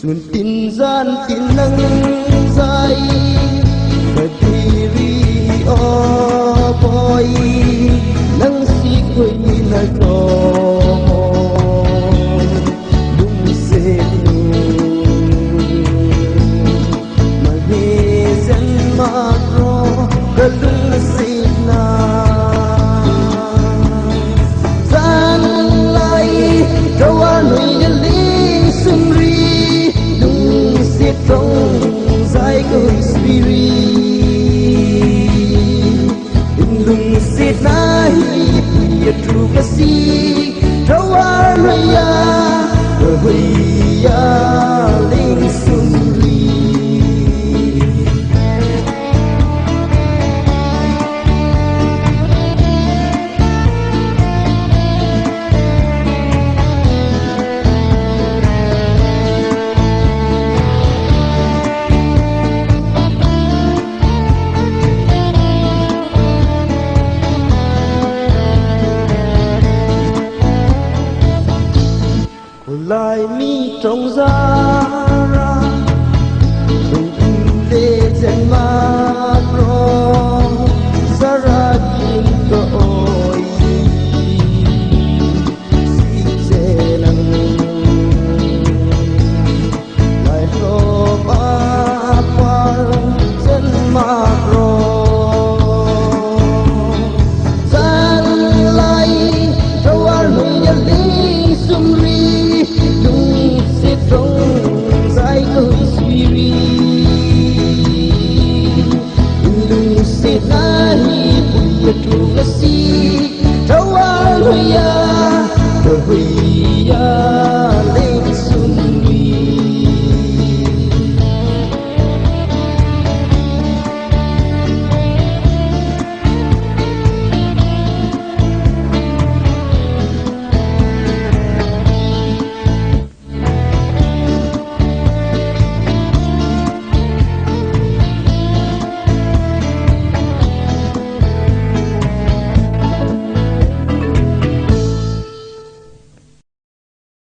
Sun tin gian tin nang zai Kadiri o boy Nang si koy na to Dung se Mahesan makro Kalung se na Zan lai Kawan huy yaling sumri Trong dài cười spirit lung sit nai ya tru kasi tawaya ya ling sumri lại mi trong giá ra đừng lê dân ma pro giá ra kim cơ ôi si chê nâng lại rô ba quan dân ma pro dân lại rô ar nung ya linh sum ri Sit nahi puya tu kasi tawal ya